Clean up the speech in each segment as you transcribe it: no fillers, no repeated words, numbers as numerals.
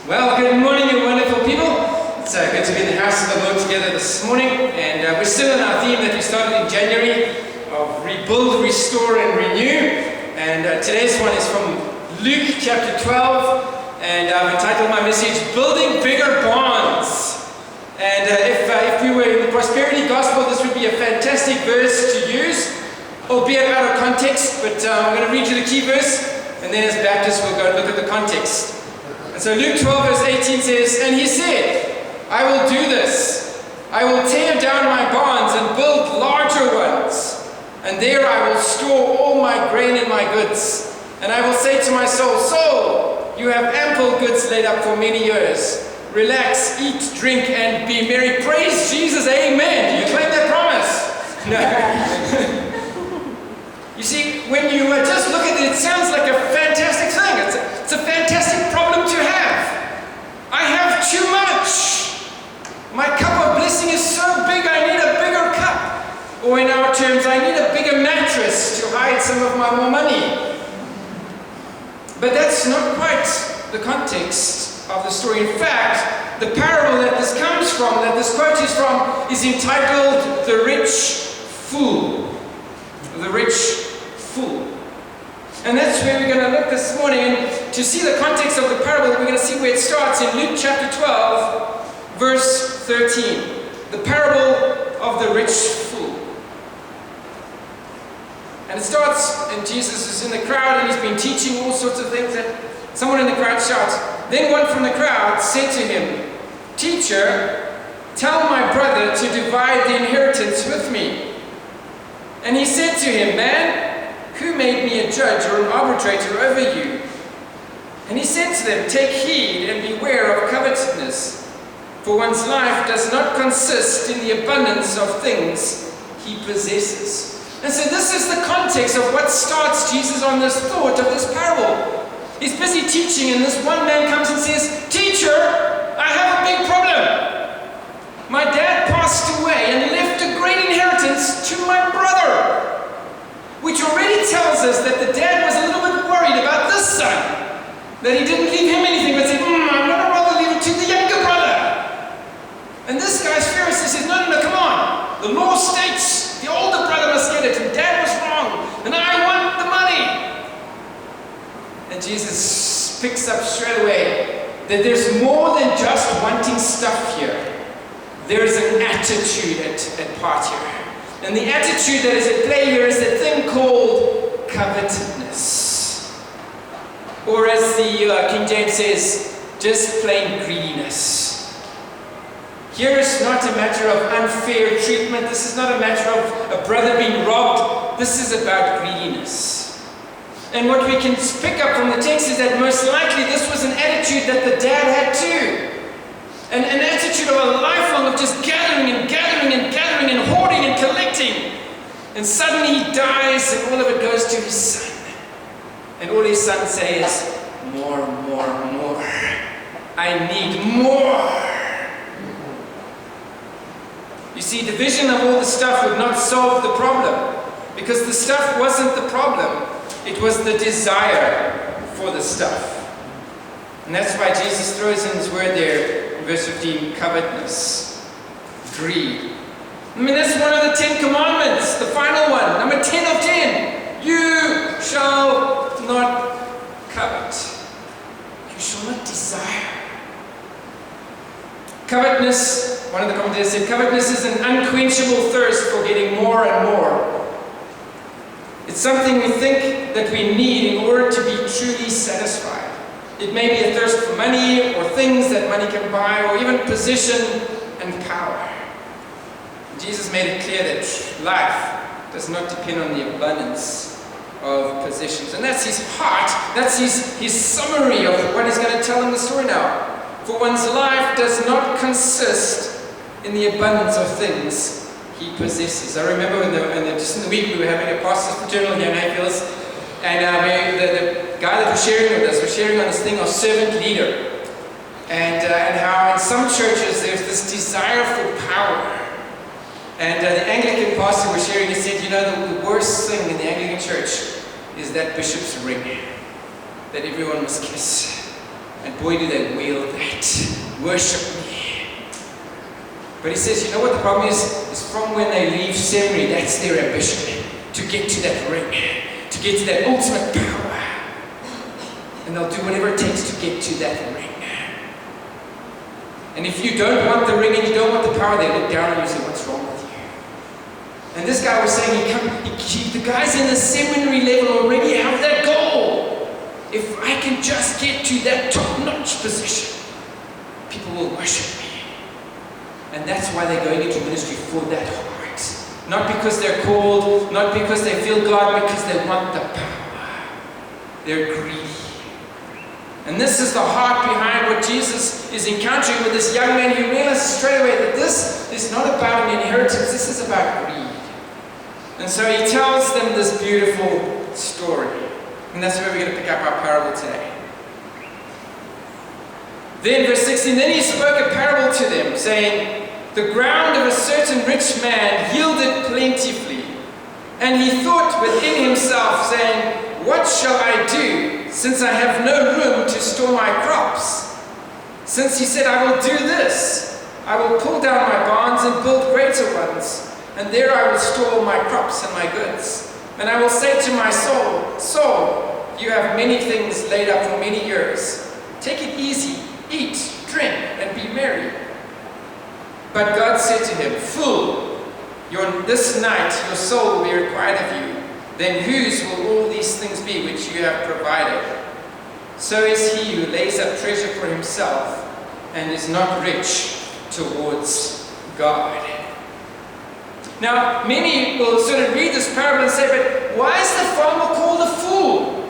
Well, good morning, you wonderful people. It's good to be in the house of the Lord together this morning. And we're still in our theme that we started in January of rebuild, restore, and renew. And today's one is from Luke chapter 12. And I've entitled my message, Building Bigger Bonds. And if we were in the prosperity gospel, this would be a fantastic verse to use, albeit out of context. But I'm going to read you the key verse, and then as Baptists, we'll go and look at the context. And so Luke 12 verse 18 says, "And he said, I will do this. I will tear down my barns and build larger ones. And there I will store all my grain and my goods. And I will say to my soul, Soul, you have ample goods laid up for many years. Relax, eat, drink, and be merry." Praise Jesus, amen. Do you claim that promise? No. You see, when you just look at it, it sounds like a fantastic thing. It's a fantastic problem to have. I have too much. My cup of blessing is so big, I need a bigger cup. Or in our terms, I need a bigger mattress to hide some of my more money. But that's not quite the context of the story. In fact, the parable that this comes from, that this quote is from, is entitled The Rich Fool. The Rich Fool. And that's where we're going to look this morning. And to see the context of the parable, we're going to see where it starts in Luke chapter 12, verse 13. The parable of the rich fool. And it starts, and Jesus is in the crowd, and he's been teaching all sorts of things, and someone in the crowd shouts. Then one from the crowd said to him, "Teacher, tell my brother to divide the inheritance with me." And he said to him, "Man, who made me a judge or an arbitrator over you?" And he said to them, "Take heed and beware of covetousness, for one's life does not consist in the abundance of things he possesses." And so this is the context of what starts Jesus on this thought of this parable. He's busy teaching, and this one man comes and says, "Teacher, I have a big problem. My dad passed away and left a great inheritance to my brother." Which already tells us that the dad was a little bit worried about this son. That he didn't leave him anything, but said, "I'm going to rather leave it to the younger brother." And this guy's Pharisee says, no, come on. The law states the older brother must get it, and dad was wrong, and I want the money. And Jesus picks up straight away that there's more than just wanting stuff here. There's an attitude at part here. And the attitude that is at play here is the thing called covetousness. Or as the King James says, just plain greediness. Here is not a matter of unfair treatment. This is not a matter of a brother being robbed. This is about greediness. And what we can pick up from the text is that most likely this was an attitude that the dad had too. An attitude of a lifelong of just gathering and gathering and gathering and hoarding and collecting. And suddenly he dies and all of it goes to his son. And all his son says, "More, more, more. I need more." You see, division of all the stuff would not solve the problem. Because the stuff wasn't the problem. It was the desire for the stuff. And that's why Jesus throws in his word there. Verse 15, covetousness, greed. I mean, that's one of the 10 commandments, the final one, number 10 of 10. You shall not covet. You shall not desire. Covetousness, one of the commentators said, covetousness is an unquenchable thirst for getting more and more. It's something we think that we need in order to be truly satisfied. It may be a thirst for money or things that money can buy or even position and power. Jesus made it clear that life does not depend on the abundance of possessions. And that's his heart. That's his summary of what he's going to tell in the story now. For one's life does not consist in the abundance of things he possesses. I remember just in the week we were having a pastor's fraternal here in Hayfields, and the guy that was sharing with us was sharing on this thing of servant leader, and how in some churches there's this desire for power. And the Anglican pastor was sharing, he said, the worst thing in the Anglican church is that bishop's ring that everyone must kiss. And boy, do they wield that. Worship me. But he says, you know what the problem is from when they leave seminary, that's their ambition. To get to that ring. To get to that ultimate power. And they'll do whatever it takes to get to that ring. And if you don't want the ring and you don't want the power, they look down on you and say, what's wrong with you? And this guy was saying, the guys in the seminary level already have that goal. If I can just get to that top-notch position, people will worship me. And that's why they're going into ministry, for that heart. Not because they're called, not because they feel God, because they want the power. They're greedy. And this is the heart behind what Jesus is encountering with this young man. He realizes straight away that this is not about an inheritance, this is about greed. And so he tells them this beautiful story. And that's where we're going to pick up our parable today. Then, verse 16, then he spoke a parable to them, saying, the ground of a certain rich man yielded plentifully. And he thought within himself, saying, what shall I do, since I have no room to store my crops? Since he said, I will do this, I will pull down my barns and build greater ones, and there I will store my crops and my goods. And I will say to my soul, soul, you have many things laid up for many years. Take it easy, eat, drink, and be merry. But God said to him, fool, this night your soul will be required of you. Then whose will all these things be which you have provided? So is he who lays up treasure for himself and is not rich towards God. Now, many will sort of read this parable and say, but why is the farmer called a fool?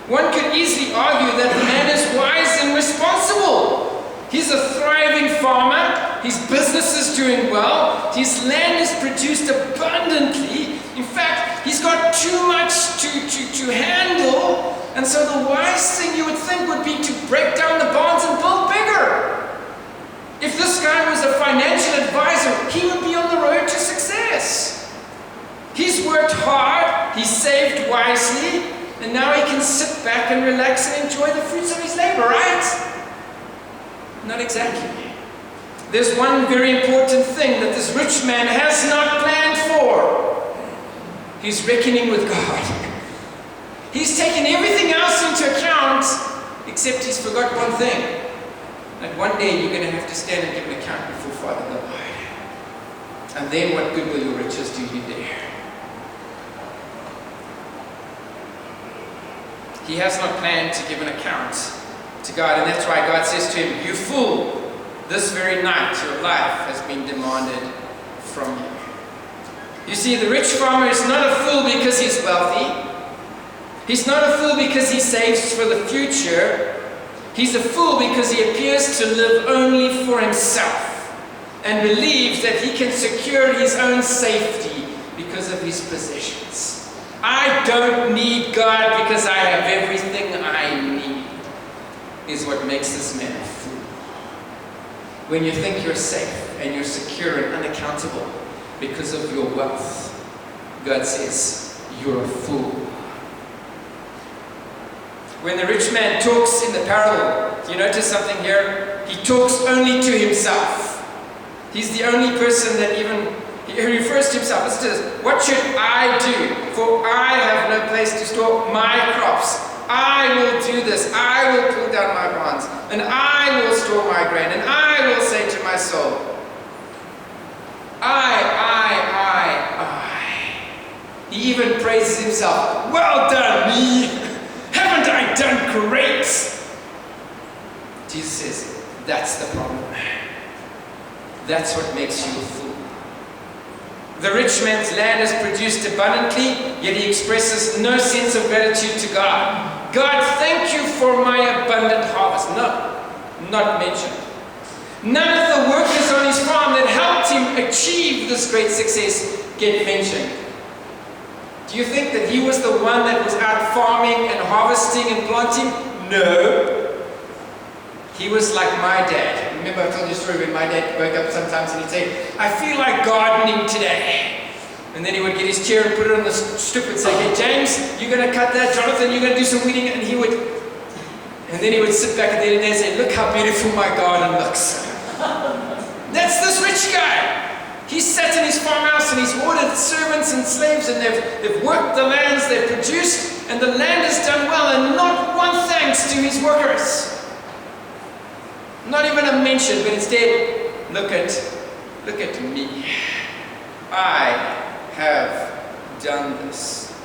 One could easily argue that the man is wise and responsible. He's a thriving farmer. His business is doing well. His land is produced abundantly. In fact, he's got too much to handle. And so the wise thing you would think would be to break down the barns and build bigger. If this guy was a financial advisor, he would be on the road to success. He's worked hard, he's saved wisely, and now he can sit back and relax and enjoy the fruits of his labor, right? Not exactly. There's one very important thing that this rich man has not planned for. He's reckoning with God. He's taken everything else into account, except he's forgot one thing. That one day you're going to have to stand and give an account before Father God. And then what good will your riches do you there? He has not planned to give an account to God, and that's why God says to him, you fool, this very night your life has been demanded from you. You see, the rich farmer is not a fool because he's wealthy. He's not a fool because he saves for the future. He's a fool because he appears to live only for himself and believes that he can secure his own safety because of his possessions. I don't need God because I have everything I need, is what makes this man a fool. When you think you're safe and you're secure and unaccountable because of your wealth, God says, you're a fool. When the rich man talks in the parable, do you notice something here? He talks only to himself. He's the only person that he refers to himself. Listen to this. What should I do? For I have no place to store my crops. I will do this. I will pull down my barns. And I will store my grain. And I will say to my soul, I. He even praises himself. Well done, me. Haven't I done great? Jesus says, that's the problem. That's what makes you a fool. The rich man's land is produced abundantly, yet he expresses no sense of gratitude to God. God, thank you for my abundant harvest. No, not mentioned. None of the workers on his farm that helped him achieve this great success get mentioned. Do you think that he was the one that was out farming and harvesting and planting? No. He was like my dad. Remember I told you a story when my dad woke up sometimes and he'd say, I feel like gardening today. And then he would get his chair and put it on the stoop and say, hey James, you're going to cut that. Jonathan, you're going to do some weeding. And he would And then he would sit back at the end of the day and say, look how beautiful my garden looks. That's this rich guy. He's sat in his farmhouse and he's ordered servants and slaves, and they've worked the lands, they've produced, and the land has done well, and not one thanks to his workers. Not even a mention, but instead, look at me. I have done this.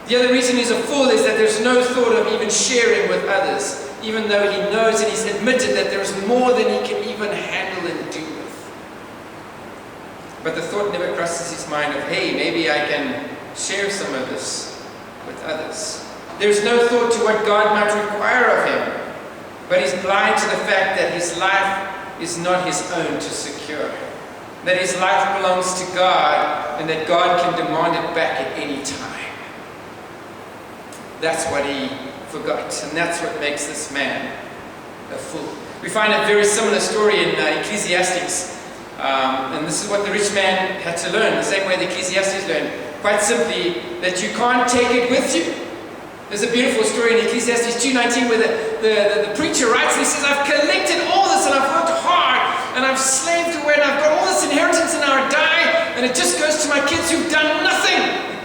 The other reason he's a fool is that there's no thought of even sharing with others, even though he knows and he's admitted that there's more than he can even handle and do with. But the thought never crosses his mind of, hey, maybe I can share some of this with others. There's no thought to what God might require of him, but he's blind to the fact that his life is not his own to secure, that his life belongs to God, and that God can demand it back at any time. That's what he forgot, and that's what makes this man a fool. We find a very similar story in Ecclesiastes, and this is what the rich man had to learn, the same way the Ecclesiastes learned, quite simply, that you can't take it with you. There's a beautiful story in Ecclesiastes 2:19 where the preacher writes, and he says, I've collected all this, and I've worked hard, and I've slaved away, and I've got all this inheritance, and now I die, and it just goes to my kids who've done nothing.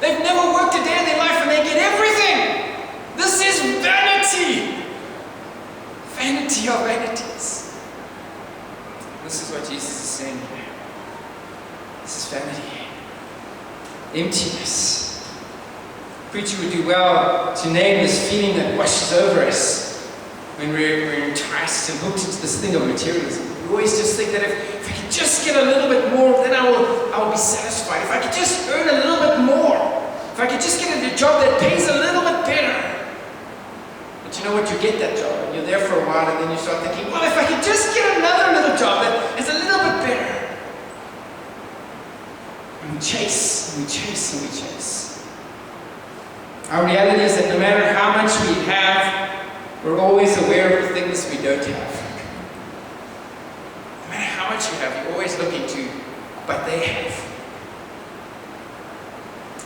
They've never worked a day in their life, and they get everything. This is vanity. Vanity of vanities. This is what Jesus is saying here. This is vanity. Emptiness. The preacher would do well to name this feeling that washes over us when we're enticed and hooked into this thing of materialism. We always just think that if I could just get a little bit more, then I will be satisfied. If I could just earn a little bit more, if I could just get a job that pays a little bit better. But you know what? You get that job, and you're there for a while, and then you start thinking, well, if I could just get another little job that is a little bit better. And we chase, and we chase, and we chase. Our reality is that no matter how much we have, we're always aware of the things we don't have. No matter how much you have, you're always looking to, but they have.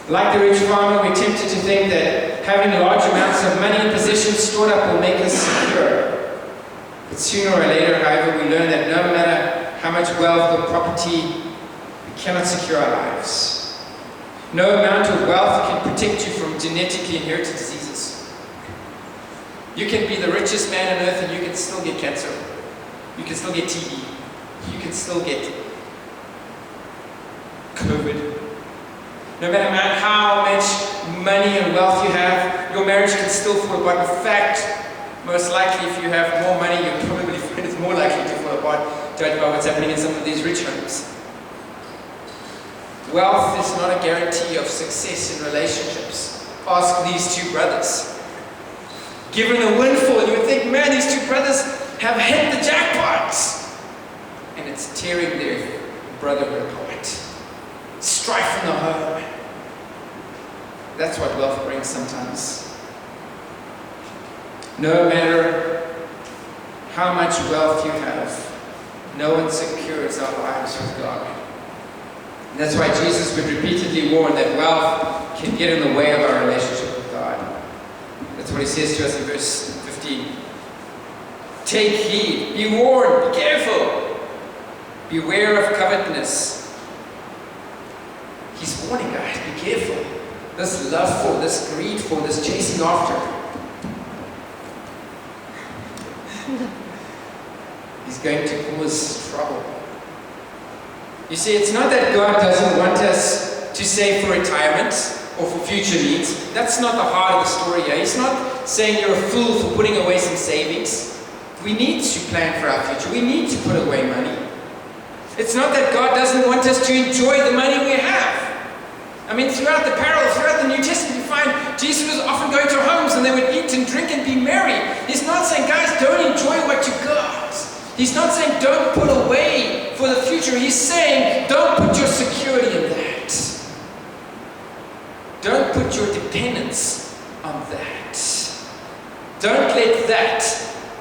Like the rich farmer, we're tempted to think that having large amounts of money and possessions stored up will make us secure. But sooner or later, however, we learn that no matter how much wealth or property, we cannot secure our lives. No amount of wealth can protect you from genetically inherited diseases. You can be the richest man on earth and you can still get cancer. You can still get TB. You can still get COVID. No matter how much money and wealth you have, your marriage can still fall apart. In fact, most likely if you have more money, you'll probably find it's more likely to fall apart, judged by what's happening in some of these rich homes. Wealth is not a guarantee of success in relationships. Ask these two brothers. Given a windfall, you would think, man, these two brothers have hit the jackpots. And it's tearing their brotherhood apart. Strife in the home. That's what wealth brings sometimes. No matter how much wealth you have, no one secures our lives with God. And that's why Jesus would repeatedly warn that wealth can get in the way of our relationship with God. That's what he says to us in verse 15. Take heed, be warned, be careful. Beware of covetousness. He's warning us, be careful. This love for, this greed for, this chasing after. He's going to cause trouble. You see, it's not that God doesn't want us to save for retirement or for future needs. That's not the heart of the story here. He's not saying you're a fool for putting away some savings. We need to plan for our future. We need to put away money. It's not that God doesn't want us to enjoy the money we have. I mean, throughout the parable, throughout the New Testament, you find Jesus was often going to homes and they would eat and drink and be merry. He's not saying, guys, don't enjoy what you got. He's not saying don't put away for the future. He's saying don't put your security in that. Don't put your dependence on that. Don't let that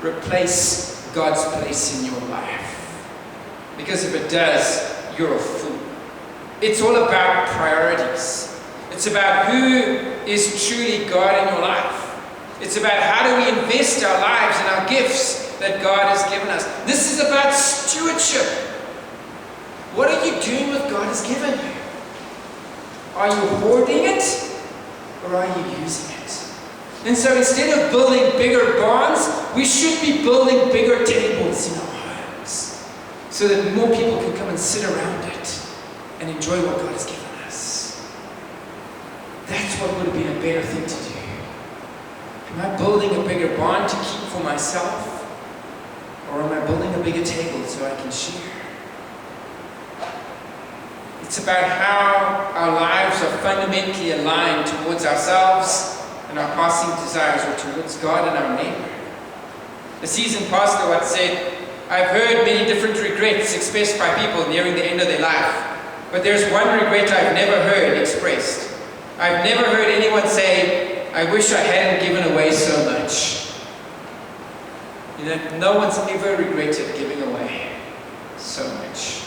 replace God's place in your life. Because if it does, you're a fool. It's all about priorities. It's about who is truly God in your life. It's about how do we invest our lives and our gifts that God has given us. This is about stewardship. What are you doing with what God has given you? Are you hoarding it or are you using it? And so instead of building bigger barns, we should be building bigger tables in our homes so that more people can come and sit around it and enjoy what God has given us. That's what would have been a better thing to do. Am I building a bigger barn to keep for myself? Or am I building a bigger table so I can share? It's about how our lives are fundamentally aligned towards ourselves and our passing desires, or towards God and our neighbor. The seasoned pastor once said, I've heard many different regrets expressed by people nearing the end of their life, but there's one regret I've never heard expressed. I've never heard anyone say, I wish I hadn't given away so much. You know, no one's ever regretted giving away so much.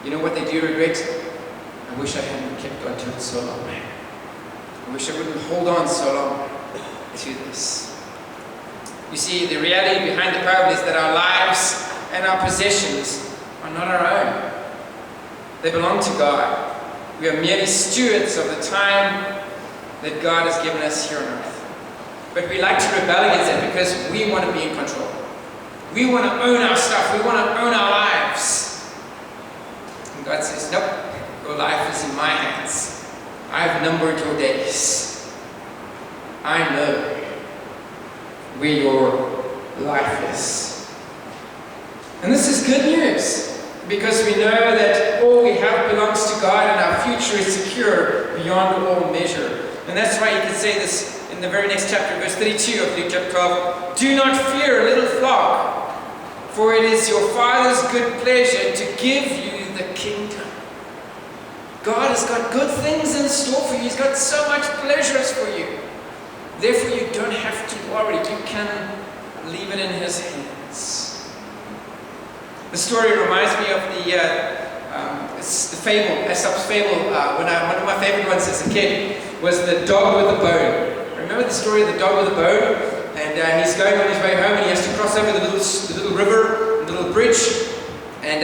You know what they do regret? I wish I hadn't kept on to it so long. I wish I wouldn't hold on so long to this. You see, the reality behind the parable is that our lives and our possessions are not our own. They belong to God. We are merely stewards of the time that God has given us here on earth. But we like to rebel against it because we want to be in control. We want to own our stuff. We want to own our lives. And God says, nope, your life is in my hands. I've numbered your days. I know where your life is. And this is good news, because we know that all we have belongs to God and our future is secure beyond all measure. And that's why you can say this in the very next chapter, verse 32 of Luke chapter 12. Do not fear, little flock, for it is your Father's good pleasure to give you the kingdom. God has got good things in store for you. He's got so much pleasures for you. Therefore, you don't have to worry. You can leave it in His hands. The story reminds me of the fable, Aesop's fable. One of my favorite ones as a kid was the dog with the bone. Remember the story of the dog with the bone? And he's going on his way home, and he has to cross over the little river, the little bridge. And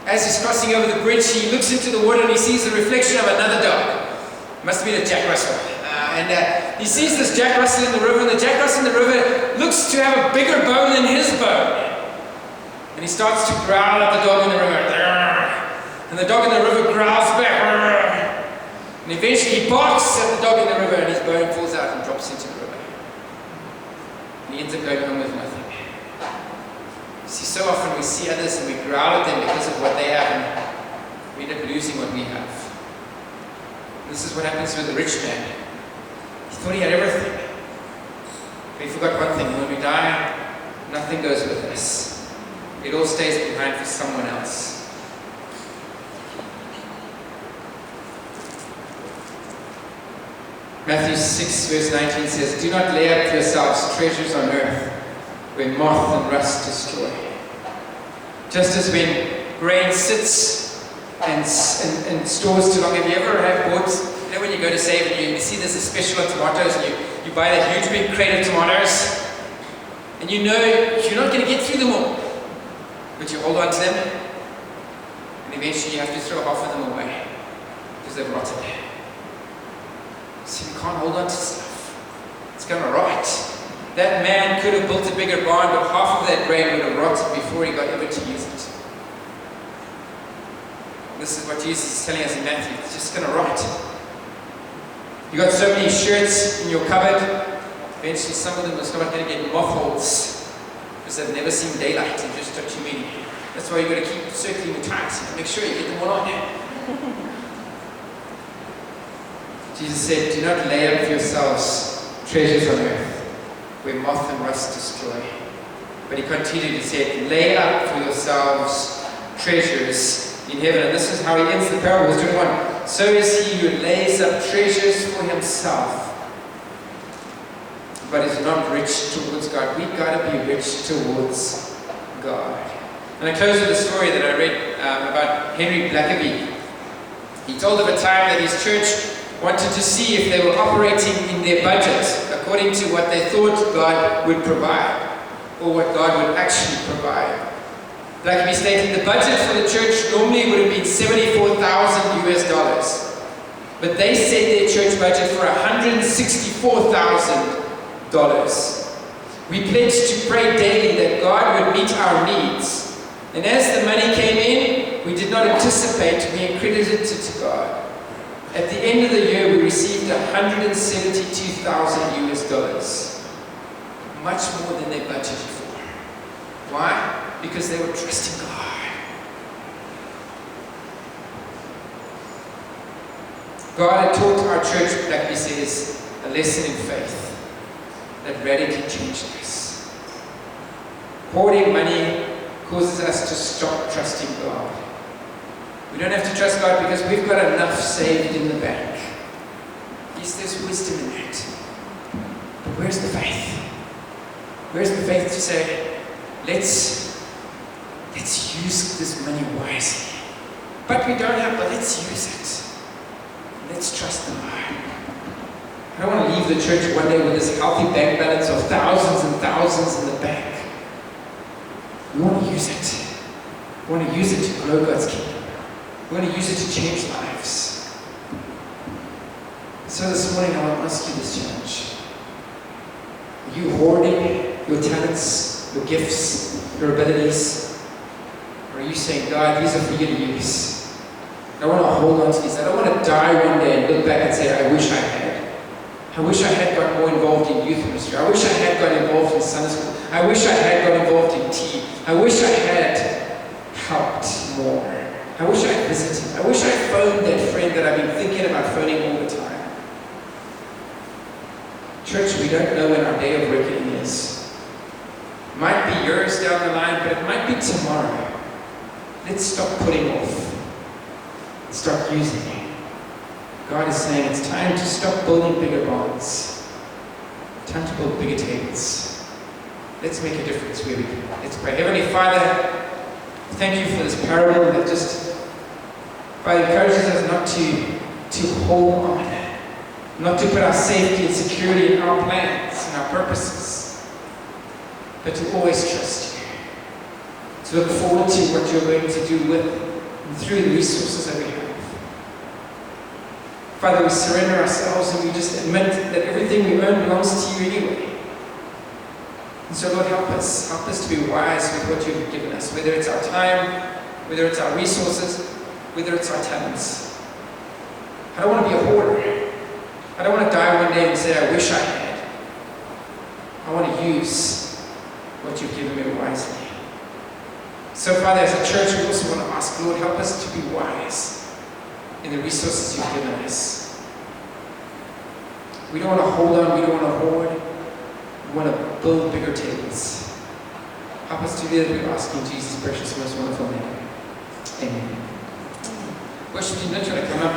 as he's crossing over the bridge, he looks into the water and he sees the reflection of another dog. Must have been a Jack Russell. And he sees this Jack Russell in the river, and the Jack Russell in the river looks to have a bigger bone than his bone. And he starts to growl at the dog in the river. And the dog in the river growls back. And eventually he barks at the dog in the river, and his bone falls out and drops into the river. And he ends up going home with nothing. See, so often we see others and we growl at them because of what they have, and we end up losing what we have. This is what happens with the rich man. He thought he had everything, but he forgot one thing. When we die, nothing goes with us. It all stays behind for someone else. Matthew 6 verse 19 says, do not lay up for yourselves treasures on earth, where moth and rust destroy. Just as when grain sits and stores too long. Have you ever bought, you know when you go to save and you see there's a special on tomatoes, and you buy that huge big crate of tomatoes, and you know you're not going to get through them all, but you hold on to them, and eventually you have to throw half of them away because they've rotted. See, we can't hold on to stuff. It's going to rot. That man could have built a bigger barn, but half of that grain would have rotted before he got ever to use it. This is what Jesus is telling us in Matthew. It's just going to rot. You got so many shirts in your cupboard, eventually some of them are start going to get mothballs because they've never seen daylight. They've just got too many. That's why you've got to keep circling the tights and make sure you get them all on. Jesus said, do not lay up for yourselves treasures on earth, where moth and rust destroy. But he continued and said, lay up for yourselves treasures in heaven. And this is how he ends the parable, verse 21. So is he who lays up treasures for himself, but is not rich towards God. We've got to be rich towards God. And I close with a story that I read about Henry Blackaby. He told of a time that his church wanted to see if they were operating in their budget according to what they thought God would provide, or what God would actually provide. Like we stated, the budget for the church normally would have been $74,000 US. But they set their church budget for $164,000. We pledged to pray daily that God would meet our needs. And as the money came in, we did not anticipate being credited to God. At the end of the year, we received $172,000 US. Much more than they budgeted for. Why? Because they were trusting God. God had taught our church, like he says, a lesson in faith that radically changed us. Hoarding money causes us to stop trusting God. We don't have to trust God because we've got enough saved in the bank. Yes, there's wisdom in that. But where's the faith? Where's the faith to say, let's use this money wisely. But we don't have, but let's use it. Let's trust the Lord. I don't want to leave the church one day with this healthy bank balance of thousands and thousands in the bank. We want to use it. We want to use it to grow God's kingdom. We want to use it to change lives. So this morning I want to ask you this challenge. Are you hoarding your talents, your gifts, your abilities? Or are you saying, God, these are for you to use? I want to hold on to these. I don't want to die one day and look back and say, I wish I had. I wish I had got more involved in youth ministry. I wish I had got involved in Sunday school. I wish I had got involved in tea. I wish I had helped more. I wish I had visited. I wish I had phoned that friend that I've been thinking about phoning all the time. Church, we don't know when our day of reckoning is. It might be years down the line, but it might be tomorrow. Let's stop putting off. Start using it. God is saying it's time to stop building bigger barns. Time to build bigger tables. Let's make a difference where we can. Let's pray. Heavenly Father, thank you for this parable that just encourages us not to hold on, not to put our safety and security in our plans and our purposes, but to always trust you. To look forward to what you're going to do with and through the resources that we have. Father, we surrender ourselves and we just admit that everything we earn belongs to you anyway. And so Lord, help us to be wise with what you've given us, whether it's our time, whether it's our resources, whether it's our talents. I don't want to be a hoarder. I don't want to die one day and say, I wish I had. I want to use what you've given me wisely. So Father, as a church, we also want to ask, Lord, help us to be wise in the resources you've given us. We don't want to hold on, we don't want to hoard. We want to build bigger tables. Help us to do that, we ask in Jesus' precious, most wonderful name. Amen. Worship team, don't try to come up.